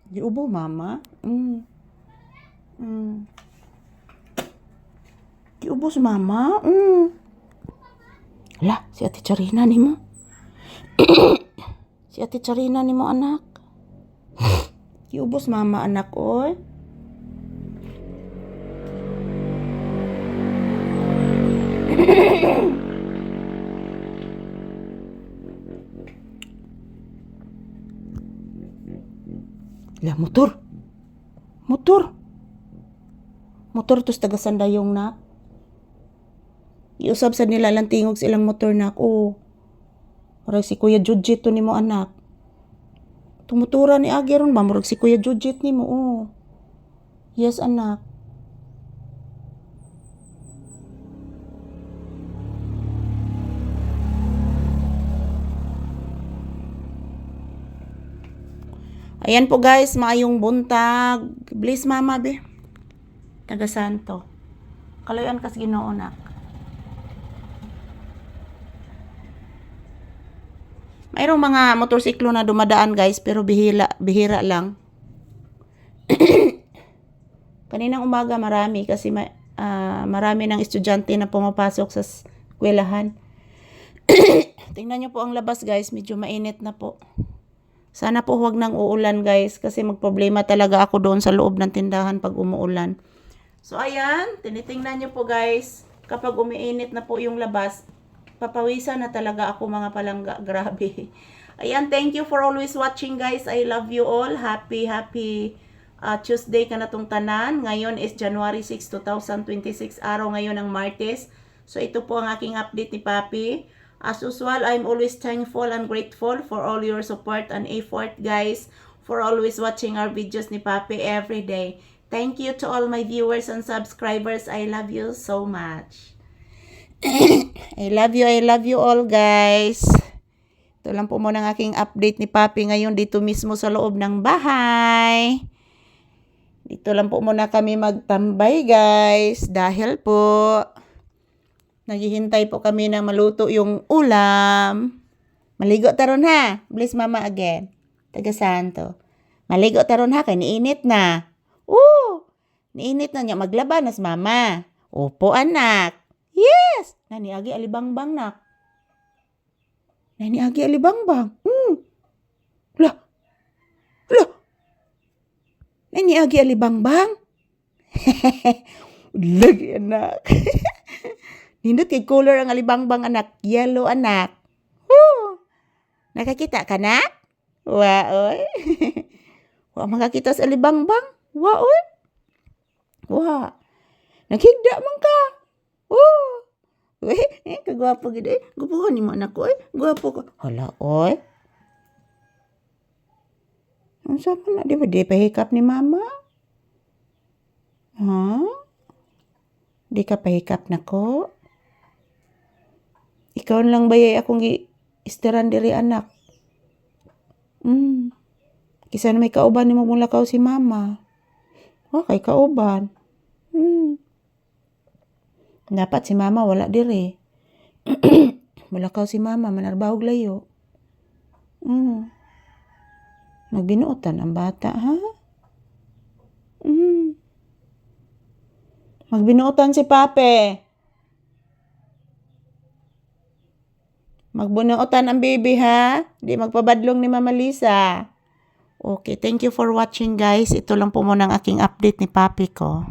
Giubo, mama. Mm. Giubo si mama. Lah, si Ate Charina ni mo. Si Ate Charina ni mo, anak. Giubos mama, anak, oy. Lah, motor. Motor tos taga Sandayong na. Iusab sa nila lang tingog silang motor na ako. Murag si Kuya Jujit to nimo, anak. Tumutura ni Agi ron ba? Murag si Kuya Jujit nimo, oh. Yes, anak. Ayan po guys, maayong buntag. Bless mama be. Taga Santo. Kalayan kas Ginoo, nak. Mayroong mga motorsiklo na dumadaan guys, pero bihira lang. Kaninang umaga marami kasi marami ng estudyante na pumapasok sa eskwelahan. Tingnan nyo po ang labas guys, medyo mainit na po. Sana po huwag nang uulan guys kasi magproblema talaga ako doon sa loob ng tindahan pag umuulan. So ayan, tinitingnan nyo po guys, kapag umiinit na po yung labas, papawisan na talaga ako mga palangga. Grabe. Ayan, thank you for always watching guys. I love you all. Happy Tuesday ka na tong tanan. Ngayon is January 6, 2026. Araw ngayon ng Martes. So ito po ang aking update ni Papi. As usual, I'm always thankful and grateful for all your support and effort guys. For always watching our videos ni Papi every day. Thank you to all my viewers and subscribers. I love you so much. I love you all guys. Ito lang po muna ng aking update ni Papi ngayon dito mismo sa loob ng bahay. Dito lang po muna kami magtambay guys. Dahil po, naghihintay po kami na maluto yung ulam. Maligo taron ha. Bless mama again. Taga Santo. Maligo taron ha. Kaya niinit na. Niinit na niya. Maglaba nas mama. Opo anak. Yes! Nani agi alibangbang nak. Nani agi alibangbang. Lah. Nani agi alibangbang. Lagi anak. Nindot kay color ang alibangbang anak. Yellow anak. Nakakita ka na? Oy. Wa makakita sa alibangbang. Oy. Naghigda man ka. Kagwapo gid eh. Gupuhan ni mo anak ko eh. Gwapo ko. Hala, oy. Ang sama na, di ba? Di pahikap ni mama? Ha? Di ka pahikap na ko? Ikaw lang ba akong istiran diri anak? Kisa na may kauban ni mo mula ka si mama. Kay kauban. Dapat si mama wala diri. Mulakaw si mama manarbahog layo. Magbinuotan ang bata ha? Magbinuotan si Pape. Magbinuotan ang baby ha? Di magpabadlong ni Mama Lisa. Okay, thank you for watching guys. Ito lang po muna ang aking update ni Papi ko.